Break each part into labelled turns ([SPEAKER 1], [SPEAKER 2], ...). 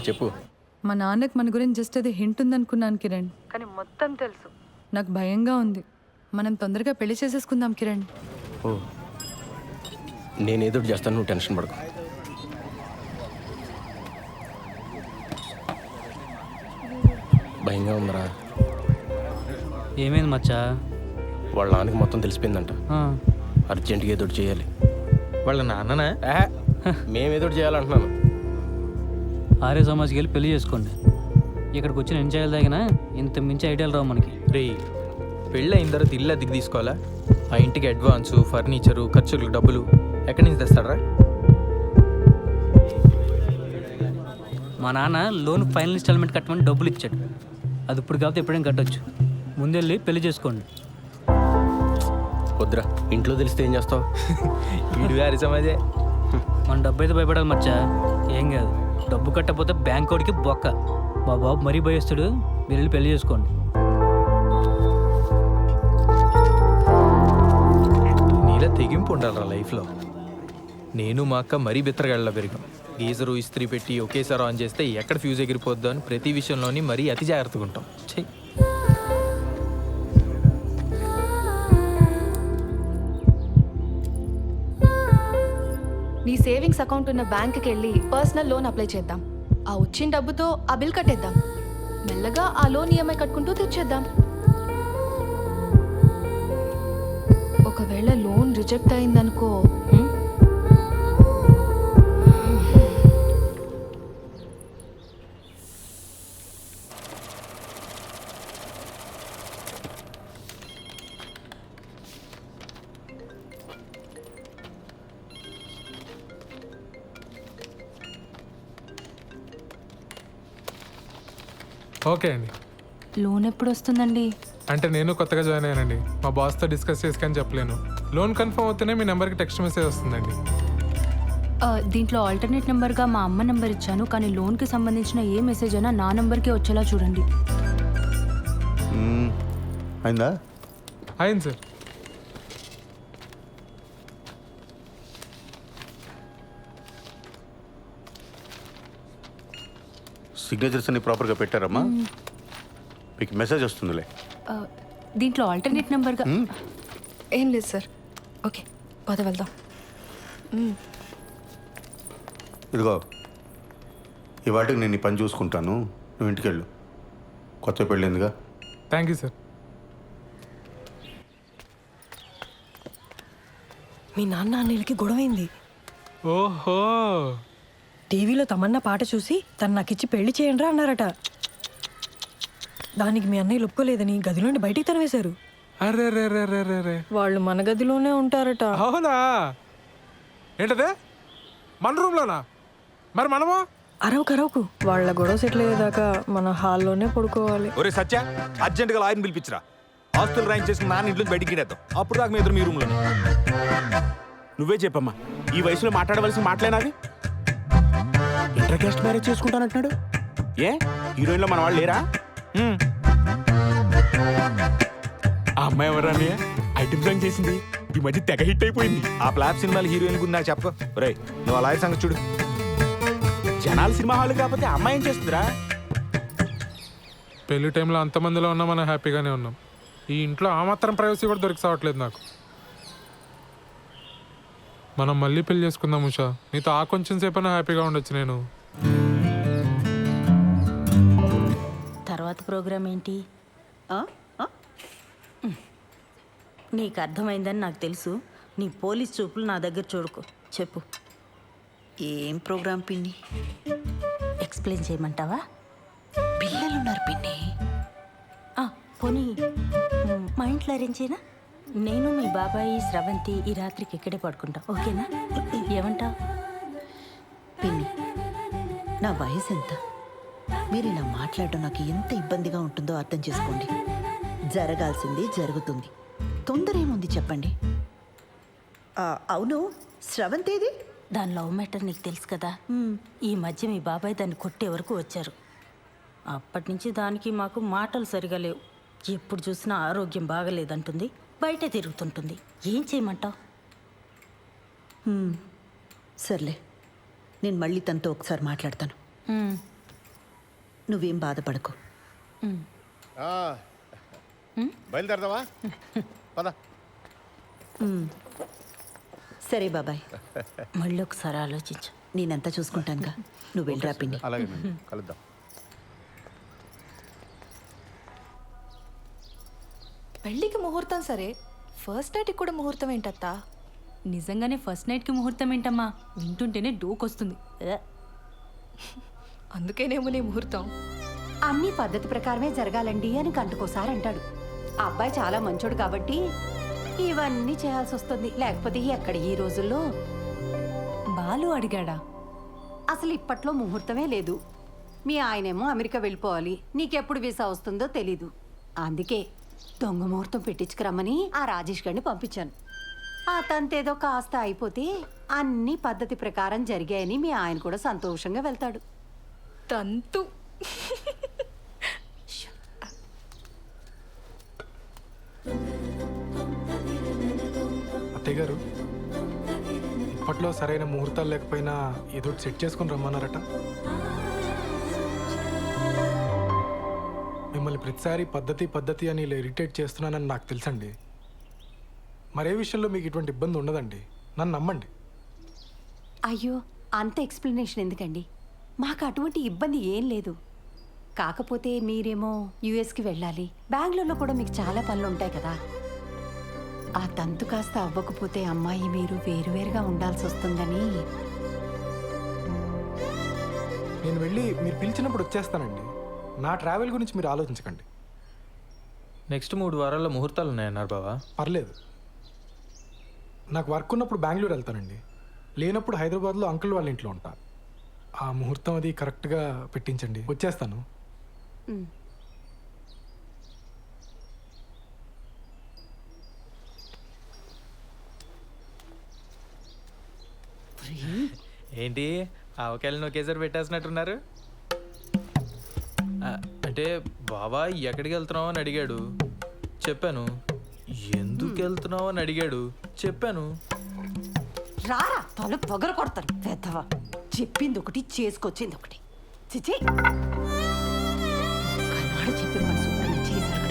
[SPEAKER 1] చెప్పు.
[SPEAKER 2] మా నాన్నకి మన గురించి జస్ట్ అది హింట్ ఉందనుకున్నాను కిరణ్, కానీ మొత్తం తెలుసు. నాకు భయంగా ఉంది. మనం తొందరగా పెళ్లి చేసేసుకుందాం కిరణ్.
[SPEAKER 1] ఓ, నేను ఏదో చేస్తాను, నువ్వు టెన్షన్ పడకు. భయంగా ఉందరా.
[SPEAKER 3] ఏమైంది మచ్చా?
[SPEAKER 1] వాళ్ళ నాన్నకి మొత్తం తెలిసిపోయిందంట. అర్జెంటుగా ఏదో చేయాలి.
[SPEAKER 4] వాళ్ళ నాన్ననా?
[SPEAKER 1] మేమేదో చేయాలంటున్నాను.
[SPEAKER 3] ఆర్య సమాజ్కి వెళ్ళి పెళ్లి చేసుకోండి. ఇక్కడికి వచ్చిన ఎన్ని చేయాలి తగినా ఇంత మించి ఐడియాలు రావు మనకి.
[SPEAKER 4] రే, పెళ్ళి అయిన తర్వాత ఇల్లు అద్దెకి తీసుకోవాలా? ఆ ఇంటికి అడ్వాన్సు, ఫర్నిచరు, ఖర్చులకు డబ్బులు ఎక్కడి నుంచి తెస్తాడరా?
[SPEAKER 3] మా నాన్న లోన్ ఫైనల్ ఇన్స్టాల్మెంట్ కట్టమని డబ్బులు ఇచ్చాడు. అది ఇప్పుడు కాకపోతే ఎప్పుడైనా కట్టొచ్చు. ముందెళ్ళి పెళ్లి చేసుకోండి.
[SPEAKER 1] వద్దురా, ఇంట్లో తెలిస్తే ఏం చేస్తావు?
[SPEAKER 4] వీడు గారి సమాజే.
[SPEAKER 3] మన డబ్బు అయితే భయపడాలి మచ్చా. ఏం కాదు, డబ్బు కట్టకపోతే బ్యాంక్ వాడికి బొక్క. మా బాబు మరీ భయస్తుడు. మీరు వెళ్ళి పెళ్లి చేసుకోండి.
[SPEAKER 4] నీలా తెగింపు ఉండాలరా లైఫ్లో. నేను మా అక్క మరీ బిత్తరగాళ్ళ పెరిగాం. గీజరు ఇస్త్రీ పెట్టి ఒకేసారి ఆన్ చేస్తే ఎక్కడ ఫ్యూజ్ ఎగిరిపోద్దో అని ప్రతి విషయంలోని మరీ అతి జాగ్రత్తగా ఉంటాం. చెయ్యి.
[SPEAKER 5] నీ సేవింగ్స్ అకౌంట్ ఉన్న బ్యాంక్కి వెళ్ళి పర్సనల్ లోన్ అప్లై చేద్దాం. ఆ వచ్చిన డబ్బుతో ఆ బిల్ కట్టేద్దాం. మెల్లగా ఆ లోన్ ఈఎంఐ కట్టుకుంటూ తెచ్చేద్దాం. ఒకవేళ లోన్ రిజెక్ట్ అయిందనుకో,
[SPEAKER 6] ఓకే అండి.
[SPEAKER 5] లోన్ ఎప్పుడు వస్తుందండి?
[SPEAKER 6] అంటే నేను కొత్తగా జాయిన్ అయ్యానండి. మా బాస్తో డిస్కస్ చేసుకొని చెప్పలేను. లోన్ కన్ఫర్మ్ అవుతూనే మీ నెంబర్కి టెక్స్ట్ మెసేజ్ వస్తుందండి.
[SPEAKER 5] దీంట్లో ఆల్టర్నేట్ నెంబర్గా మా అమ్మ నెంబర్ ఇచ్చాను, కానీ లోన్కి సంబంధించిన ఏ మెసేజ్ అయినా నా నెంబర్కే వచ్చేలా చూడండి.
[SPEAKER 7] అయిందా?
[SPEAKER 6] అయింది సార్.
[SPEAKER 7] సిగ్నేచర్స్ అన్ని ప్రాపర్గా పెట్టారమ్మా? మీకు మెసేజ్ వస్తుందిలే.
[SPEAKER 5] దీంట్లో ఆల్టర్నేట్ నెంబర్గా ఏం లేదు సార్. ఓకే, పద వెళ్దాం.
[SPEAKER 7] ఇదిగో, ఈ వాటికి నేను ఈ పని చూసుకుంటాను, నువ్వు ఇంటికి వెళ్ళు. కొత్త పెళ్ళిందిగా.
[SPEAKER 6] Thank you sir.
[SPEAKER 8] మీ నాన్న అనిల్కి గొడవైంది.
[SPEAKER 6] ఓహో,
[SPEAKER 8] టీవీలో తమన్నా పాట చూసి తను నాకిచ్చి పెళ్లి చేయండి అన్నారట. దానికి మీ అన్నయ్య ఒప్పుకోలేదని గదిలోండి బయటికి తనవేశారు.
[SPEAKER 6] అరే రే రే రే రే రే.
[SPEAKER 8] వాళ్ళు మన గదిలోనే ఉంటారట.
[SPEAKER 6] అవునా? ఏంటదే, మన రూమ్లోనా? మరి మనము
[SPEAKER 8] అరవకు వాళ్ళ గొడవ సెటిల్ అయ్యేదాకా మన హాల్లోనే పడుకోవాలి.
[SPEAKER 9] ఒరే సత్య, అర్జెంటుగా లాయర్ని పిలిపించరా. ఆస్తులు రాయింగ్ చేసుకుని నాన్న ఇంట్లో బయటికి గిడేద్దాం. అప్పుడు దాకా మీ ఎదురు మీ రూమ్లో. నువ్వే చెప్పమ్మా, ఈ వయసులో మాట్లాడవలసిన మాటలేనాది? ఇంటర్ కాస్ట్ మ్యారేజ్ చేసుకుంటానంటున్నాడు. ఏ హీరోయిన్లో మన వాళ్ళు లేరా? ఆ అమ్మాయి ఎవరని ఐటమ్ సాంగ్ చేసింది, ఈ మధ్య తెగ హిట్ అయిపోయింది. ఆ ఫ్లాప్ సినిమాలు హీరోయిన్ గురించి నాకు చెప్ప. రే, నువ్వు అలాగే సంగతి చూడు. జనాలు సినిమా హాల్ కాకపోతే అమ్మాయి ఏం చేస్తుందిరా?
[SPEAKER 6] పెళ్లి టైంలో అంతమందిలో ఉన్నా మనం హ్యాపీగానే ఉన్నాం. ఈ ఇంట్లో ఆ మాత్రం ప్రైవసీ కూడా దొరికిసావట్లేదు నాకు. మనం మళ్ళీ పెళ్లి చేసుకుందాం ఉషా. నీతో ఆ కొంచెం సేపైనా హ్యాపీగా ఉండొచ్చు. నేను
[SPEAKER 10] తర్వాత ప్రోగ్రామ్ ఏంటి? నీకు అర్థమైందని నాకు తెలుసు. నీ పోలీస్ చూపులు నా దగ్గర చూడుకో. చెప్పు,
[SPEAKER 11] ఏం ప్రోగ్రాం పిన్ని?
[SPEAKER 10] ఎక్స్ప్లెయిన్ చేయమంటావా?
[SPEAKER 11] పిల్లలున్నారు పిన్ని.
[SPEAKER 10] పోనీ మా ఇంట్లో అరేంజ్ చేయనా? నేను మీ బాబాయి స్రవంతి ఈ రాత్రికి ఇక్కడే పడుకుంటాం, ఓకేనా? ఏమంటావు?
[SPEAKER 11] పిన్ని, నా వయసు ఎంత? మీరు ఇలా మాట్లాడడం నాకు ఎంత ఇబ్బందిగా ఉంటుందో అర్థం చేసుకోండి. జరగాల్సింది జరుగుతుంది. తొందర ఏముంది చెప్పండి. అవును, స్రవంతేది?
[SPEAKER 10] దాని లవ్ మ్యాటర్ నీకు తెలుసు కదా. ఈ మధ్య మీ బాబాయ్ దాన్ని కొట్టే వరకు వచ్చారు. అప్పటి నుంచి దానికి మాకు మాటలు సరిగా లేవు. ఎప్పుడు చూసినా ఆరోగ్యం బాగలేదంటుంది, బయటే తిరుగుతుంటుంది. ఏం చేయమంటావు?
[SPEAKER 11] సర్లే, నేను మళ్ళీ తనతో ఒకసారి మాట్లాడతాను. నువ్వేం బాధపడకు.
[SPEAKER 12] బయలుదేరదావా? పద.
[SPEAKER 11] సరే బాబాయ్,
[SPEAKER 10] మళ్ళీ ఒకసారి ఆలోచించు.
[SPEAKER 11] నేనంతా చూసుకుంటానుగా, నువ్వు వెళ్ళరా పిన్ని.
[SPEAKER 12] అలాగే కలుద్దాం.
[SPEAKER 5] పెళ్ళికి ముహూర్తం సరే, ఫస్ట్ నైట్కి కూడా ముహూర్తం ఏంటత్తా?
[SPEAKER 2] నిజంగానే ఫస్ట్ నైట్కి ముహూర్తం ఏంటమ్మా? వింటుంటేనే డోకొస్తుంది.
[SPEAKER 5] అందుకేనేమో నీ ముహూర్తం.
[SPEAKER 13] అన్ని పద్ధతి ప్రకారమే జరగాలండి అని గంటకోసారి అంటాడు. ఆ అబ్బాయి చాలా మంచోడు కాబట్టి ఇవన్నీ చేయాల్సి వస్తుంది. లేకపోతే ఎక్కడ ఈ రోజుల్లో.
[SPEAKER 2] బాలు అడిగాడా?
[SPEAKER 13] అసలు ఇప్పట్లో ముహూర్తమే లేదు. మీ ఆయనేమో అమెరికా వెళ్ళిపోవాలి, నీకెప్పుడు వీసా వస్తుందో తెలీదు. అందుకే దొంగ ముహూర్తం పెట్టించుకురమ్మని ఆ రాజేష్ గారిని పంపించాను. ఆ తంతేదో కాస్త అయిపోతే అన్ని పద్ధతి ప్రకారం జరిగాయని మీ ఆయన కూడా సంతోషంగా వెళ్తాడు.
[SPEAKER 5] తంతు.
[SPEAKER 6] అత్తయ్య గారు, ఇప్పట్లో సరైన ముహూర్తాలు లేకపోయినా ఏదో సెట్ చేసుకుని రమ్మన్నారట. మిమ్మల్ని ప్రతిసారి పద్ధతి పద్ధతి అని ఇలా ఇరిటేట్ చేస్తున్నానని నాకు తెలుసండి. మరే విషయంలో మీకు ఇటువంటి ఇబ్బంది ఉండదండి, నన్ను నమ్మండి.
[SPEAKER 13] అయ్యో, అంత ఎక్స్ప్లెనేషన్ ఎందుకండి? మాకు అటువంటి ఇబ్బంది ఏం లేదు. కాకపోతే మీరేమో యుఎస్కి వెళ్ళాలి, బెంగళూరులో కూడా మీకు చాలా పనులు ఉంటాయి కదా. ఆ తంతు కాస్త అవ్వకపోతే అమ్మాయి మీరు వేరువేరుగా ఉండాల్సి వస్తుందని.
[SPEAKER 6] నేను వెళ్ళి మీరు పిలిచినప్పుడు వచ్చేస్తానండి. నా ట్రావెల్ గురించి మీరు ఆలోచించకండి.
[SPEAKER 4] నెక్స్ట్ 3 వారాల్లో ముహూర్తాలు ఉన్నాయన్నారు బావా.
[SPEAKER 6] పర్లేదు, నాకు వర్క్ ఉన్నప్పుడు బెంగళూరు వెళ్తానండి, లేనప్పుడు హైదరాబాద్లో అంకుల్ వాళ్ళ ఇంట్లో ఉంటా. ఆ ముహూర్తం అది కరెక్ట్గా పెట్టించండి, వచ్చేస్తాను.
[SPEAKER 4] ఏంటి ఆవకాయలను ఒకేసారి పెట్టేసినట్టున్నారు? అంటే బావా ఎక్కడికి వెళ్తున్నావు అని అడిగాడు, చెప్పాను. ఎందుకు వెళ్తున్నావు అని అడిగాడు, చెప్పాను.
[SPEAKER 13] రారా తల పొగర కొడతాను పెద్దవా. చెప్పింది ఒకటి, చేసుకొచ్చింది ఒకటి. చిచి, కన్నాడు చెప్పిన మన శుభ్రంగా చేశారు.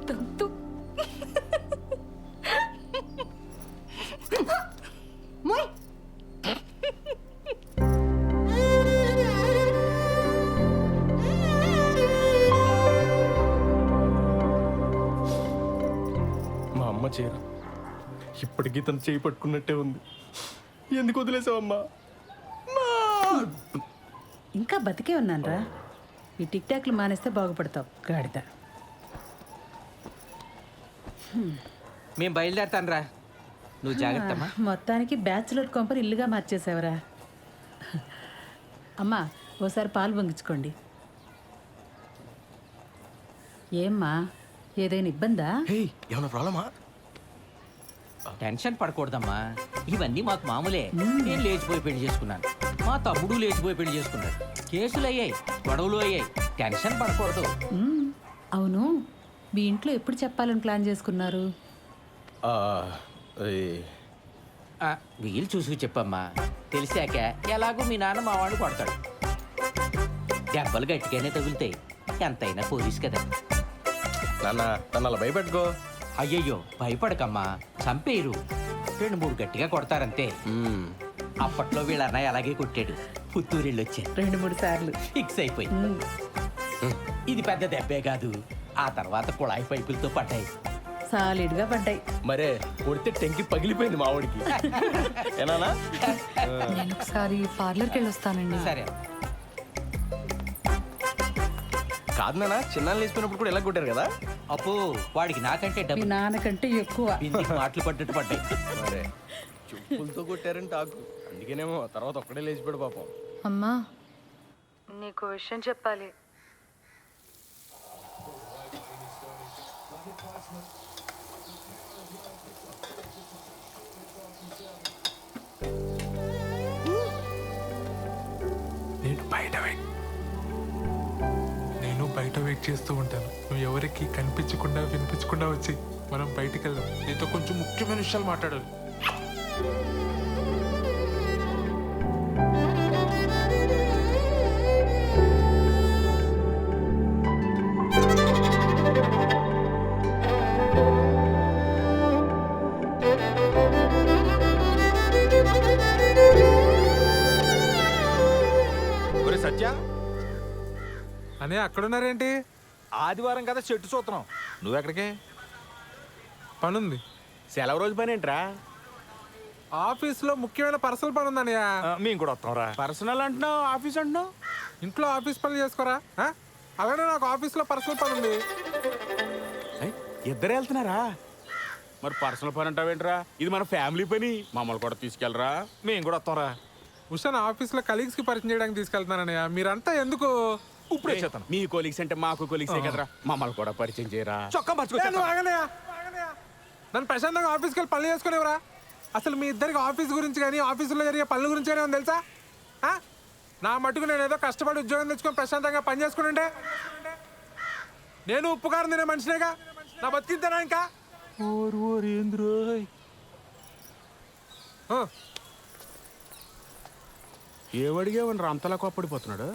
[SPEAKER 5] తంతు.
[SPEAKER 13] మోయ్.
[SPEAKER 1] మా అమ్మ చీర ఇప్పటికీ తను చేయి పట్టుకున్నట్టే ఉంది. ఎందుకు వదిలేసావమ్మా?
[SPEAKER 8] ఇంకా బతికే ఉన్నానరా. ఈ టిక్ టాక్లు మానేస్తే బాగుపడతావు గాడిద.
[SPEAKER 3] మేము బయలుదేరతాను రా, నువ్వు జాగ్రత్తమ్మా.
[SPEAKER 8] మొత్తానికి బ్యాచులర్ కొంపని ఇల్లుగా మార్చేసావరా. అమ్మా, ఓసారి పాలు పొంగించుకోండి. ఏమ్మా, ఏదైనా ఇబ్బందా?
[SPEAKER 1] ఏమన్నా ప్రాబ్లమా?
[SPEAKER 3] టెన్షన్ పడకూడదమ్మా, ఇవన్నీ మాకు మామూలే. నేను లేచిపోయి పెళ్లి చేసుకున్నాను, మా తమ్ముడు లేచిపోయి పెళ్లి చేసుకున్నాడు. కేసులు అయ్యాయి, గొడవలు అయ్యాయి, టెన్షన్ పడకూడదు.
[SPEAKER 8] అవును, మీ ఇంట్లో ఎప్పుడు చెప్పాలని ప్లాన్ చేసుకున్నారు?
[SPEAKER 3] వీలు చూసుకు చెప్పమ్మా, తెలిసాక ఎలాగో మీ నాన్న మా వాడు కొడతాడు. దెబ్బలు గట్టిగానే తగులుతాయి, ఎంతైనా పోలీస్ కదా.
[SPEAKER 1] నాన్న నన్ను అలా భయపెట్టుకో.
[SPEAKER 3] అయ్యయ్యో భయపడకమ్మా, చంపేయరు. 2-3 గట్టిగా కొడతారంతే. అప్పట్లో వీళ్ళ అన్నయ్య అలాగే కొట్టాడు, పుత్తూరెళ్ళి వచ్చాడు
[SPEAKER 8] 2-3 సార్లు.
[SPEAKER 3] ఫిక్స్ అయిపోయింది. ఇది పెద్ద దెబ్బే కాదు, ఆ తర్వాత కుళాయి పైపులతో పడ్డాయి.
[SPEAKER 8] సాలిడ్గా పడ్డాయి.
[SPEAKER 1] మరే కొడితే టెంకి పగిలిపోయింది మా వాడికి. ఏనానా?
[SPEAKER 2] నేను ఒకసారి పార్లర్కి వెళ్ళి వస్తానండి.
[SPEAKER 3] సరే.
[SPEAKER 1] కాదు నాన్న, చిన్నాళ్ళు వేసిపోయినప్పుడు కూడా ఎలా కొట్టారు కదా.
[SPEAKER 3] అప్పు వాడికి నాకంటే
[SPEAKER 8] మీ
[SPEAKER 3] డబ్బు
[SPEAKER 8] నాన్నకంటే ఎక్కువ.
[SPEAKER 3] బిందికి మాటలు పడ్డట్టు పడ్డాయి.
[SPEAKER 1] మరే చెప్పులతో కొట్టారని టాకు, అందుకేనేమో తర్వాత ఒక్కడే లేచిపోయాడు పాపం.
[SPEAKER 2] అమ్మా, నీకు విషయం చెప్పాలి.
[SPEAKER 6] నేను బయట వెయిట్ చేస్తూ ఉంటాను. నువ్వు ఎవరికి కనిపించకుండా వినిపించకుండా వచ్చి మనం బయటికి వెళ్దాం. నీతో కొంచెం ముఖ్యమైన విషయాలు మాట్లాడాలి.
[SPEAKER 14] అని అక్కడున్నారేంటి?
[SPEAKER 9] ఆదివారం కదా చెట్టు చూస్తున్నాం. నువ్వెక్కడికే?
[SPEAKER 14] పనుంది.
[SPEAKER 9] సెలవు రోజు పని ఏంట్రా?
[SPEAKER 14] ఆఫీస్లో ముఖ్యమైన పర్సనల్ పని ఉందన్నయ్య.
[SPEAKER 9] మేము కూడా వస్తాంరా. పర్సనల్ అంటున్నావు, ఆఫీస్ అంటున్నావు.
[SPEAKER 14] ఇంట్లో ఆఫీస్ పనులు చేసుకోరా? అలానే నాకు ఆఫీస్లో పర్సనల్ పని ఉంది.
[SPEAKER 9] ఇద్దరు వెళ్తున్నారా? మరి పర్సనల్ పని అంటావేంట్రా? ఇది మన ఫ్యామిలీ పని. మమ్మల్ని కూడా తీసుకెళ్ళరా, మేము కూడా వస్తాంరా.
[SPEAKER 14] ఉషాన్ ఆఫీస్లో కలీగ్స్కి పరిచయం చేయడానికి తీసుకెళ్తున్నానన్నయ్య. మీరంతా ఎందుకు?
[SPEAKER 9] ఇప్పుడే చెప్తాను. మీ కొలీగ్స్ అంటే మాకు కొలీగ్సే కదరా, మమ్మల్ని కూడా పరిచయం చేయరా. చొక్కా
[SPEAKER 14] నువ్వు ఆగనయ్య. నన్ను ప్రశాంతంగా ఆఫీస్కి వెళ్ళి పనులు చేసుకునేవరా? అసలు మీ ఇద్దరికి ఆఫీస్ గురించి కానీ ఆఫీసులో జరిగే పనుల గురించి కానీ ఉంది తెలుసా? నా మటుకు నేను ఏదో కష్టపడి ఉద్యోగం తెచ్చుకొని ప్రశాంతంగా పని చేసుకుని నేను ఉప్పుకారం తినే మనిషినేగా. నా బతికింతేనా ఇంకా?
[SPEAKER 9] ఏమడిగేవని అంతలా కోప్పడిపోతున్నాడు?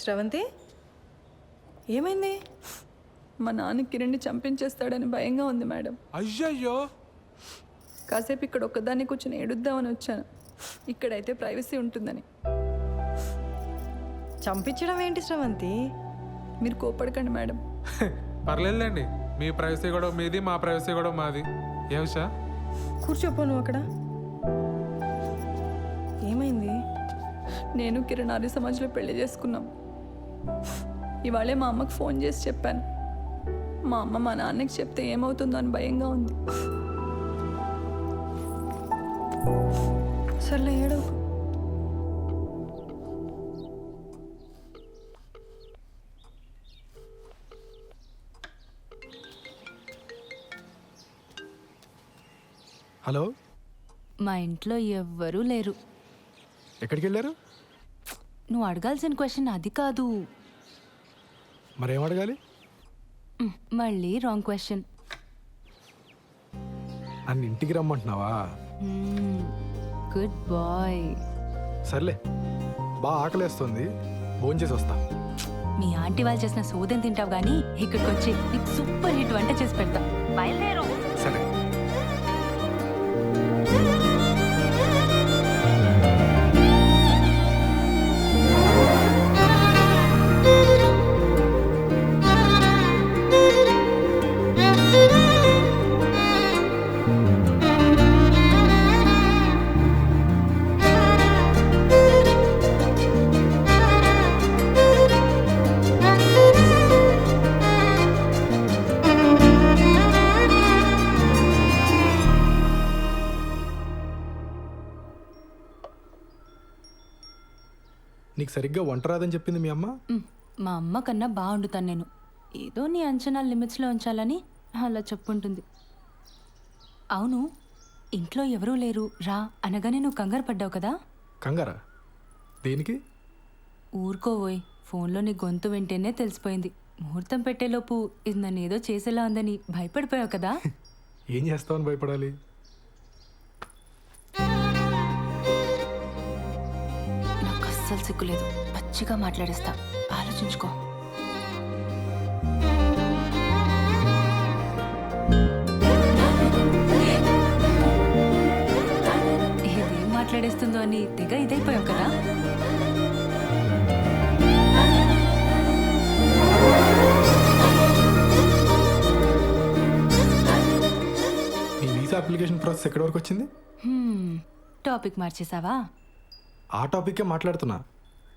[SPEAKER 2] శ్రవంతి, ఏమైంది? మా నాన్న కిరణ్ని చంపించేస్తాడని భయంగా ఉంది మేడం.
[SPEAKER 14] అయ్యయ్యో.
[SPEAKER 2] కాసేపు ఇక్కడ ఒక్కదాన్ని కూర్చొని ఏడుద్దామని వచ్చాను. ఇక్కడైతే ప్రైవసీ ఉంటుందని.
[SPEAKER 8] చంపించడం ఏంటి శ్రవంతి?
[SPEAKER 2] మీరు కోపడకండి మేడం.
[SPEAKER 14] పర్లేదులేండి. మీ ప్రైవసీ కూడా మీది, మా ప్రైవసీ కూడా మాది. ఏ ఉషా?
[SPEAKER 8] కూర్చోపో నువ్వు అక్కడ. ఏమైంది?
[SPEAKER 2] నేను కిరణ్ ఆర్య సమాజ్లో పెళ్లి చేసుకున్నాం. ఇవాళే మా అమ్మకు ఫోన్ చేసి చెప్పాను. మా అమ్మ మా నాన్నకి చెప్తే ఏమవుతుందో అని భయంగా ఉంది.
[SPEAKER 8] సర్లే ఏడవకు.
[SPEAKER 6] హలో,
[SPEAKER 5] మా ఇంట్లో ఎవ్వరూ లేరు.
[SPEAKER 6] ఎక్కడికి వెళ్ళారు?
[SPEAKER 5] నువ్వు అడగాల్సిన క్వశ్చన్ అది కాదు.
[SPEAKER 6] మరేం అడగాలి?
[SPEAKER 5] మళ్ళీ రాంగ్ క్వశ్చన్.
[SPEAKER 6] నన్ను ఇంటికి రమ్మంటున్నావా?
[SPEAKER 5] Good bye.
[SPEAKER 6] సర్లే, బాగా ఆకలేస్తుంది, భోంచేసి వస్తా.
[SPEAKER 5] మీ ఆంటీ వాళ్ళు చేసిన సోదం తింటావు కానీ ఇక్కడికి వచ్చి నీకు సూపర్ హిట్ వంట చేసి పెడతా. బయలుదేరు.
[SPEAKER 6] సరే. నీకు సరిగ్గా వంట రాదని చెప్పింది మీ అమ్మ?
[SPEAKER 5] మా అమ్మ కన్నా బాగుండుతాను నేను. ఏదో నీ అంచనా లిమిట్స్లో ఉంచాలని అలా చెప్పుంటుంది. అవును, ఇంట్లో ఎవరూ లేరు రా అనగానే నువ్వు కంగారు పడ్డావు కదా?
[SPEAKER 6] కంగారా? దేనికి?
[SPEAKER 5] ఊరుకోవోయ్, ఫోన్లో నీ గొంతు వింటేనే తెలిసిపోయింది. ముహూర్తం పెట్టేలోపు ఇది నన్ను ఏదో చేసేలా ఉందని భయపడిపోయావు కదా?
[SPEAKER 6] ఏం చేస్తావని భయపడాలి?
[SPEAKER 5] నాకు అస్సలు సిగ్గులేదు. పచ్చిగా మాట్లాడేస్తా, ఆలోచించుకో. ఇదేం మాట్లాడేస్తుందో అని తెగ ఇదైపోయావు కదా?
[SPEAKER 6] నీ వీసా అప్లికేషన్ ప్రాసెస్ ఎక్కడి వరకు వచ్చింది?
[SPEAKER 5] టాపిక్ మార్చేసావా?
[SPEAKER 6] ఆ టాపిక్కే మాట్లాడుతున్నా.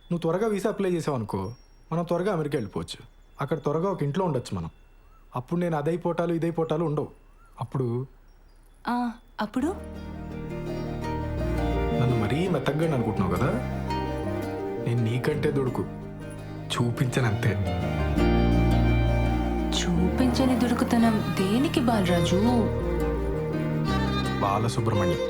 [SPEAKER 6] నువ్వు త్వరగా వీసా అప్లై చేసావు అనుకో, మనం త్వరగా అమెరికా వెళ్ళిపోవచ్చు. అక్కడ త్వరగా ఒక ఇంట్లో ఉండొచ్చు మనం. అప్పుడు నేను అదైపోటాలు ఇదైపోటాలు ఉండవు. అప్పుడు
[SPEAKER 5] అప్పుడు
[SPEAKER 6] నన్ను మరీ మెత్తగ్గా అనుకుంటున్నావు కదా? నేను నీకంటే దొడుకు చూపించనంతే.
[SPEAKER 5] చూపించని దుడుకుతనం దేనికి బాలరాజు?
[SPEAKER 6] బాలసుబ్రహ్మణ్యం.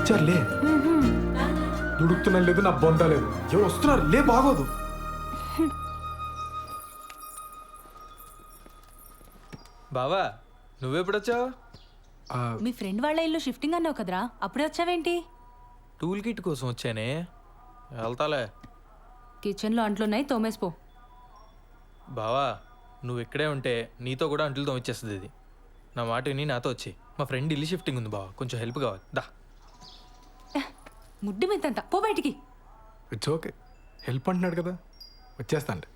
[SPEAKER 6] వచ్చారు లే. దుడుకుతున్నా లేదు, నా బొంద లేదు. ఎవరు వస్తున్నారు లే, బాగోదు.
[SPEAKER 4] బావా నువ్వెప్పుడొచ్చావు?
[SPEAKER 5] మీ ఫ్రెండ్ వాళ్ళ ఇల్లు షిఫ్టింగ్ అన్నావు కదరా, అప్పుడే వచ్చావేంటి?
[SPEAKER 4] టూల్ కిట్ కోసం వచ్చానే, వెళ్తాలే.
[SPEAKER 5] కిచెన్లో అంట్లున్నాయి, తోమేసిపో.
[SPEAKER 4] బావా నువ్వు ఇక్కడే ఉంటే నీతో కూడా అంట్లు తోమిచ్చేస్తుంది ఇది. నా మాట విని నాతో వచ్చి. మా ఫ్రెండ్ ఇల్లు షిఫ్టింగ్ ఉంది బావా, కొంచెం హెల్ప్ కావాలి. దా.
[SPEAKER 5] ముడ్డి మీదంతా పో బయటికి.
[SPEAKER 6] ఇట్స్ ఓకే, హెల్ప్ అంటున్నాడు కదా, వచ్చేస్తాండి.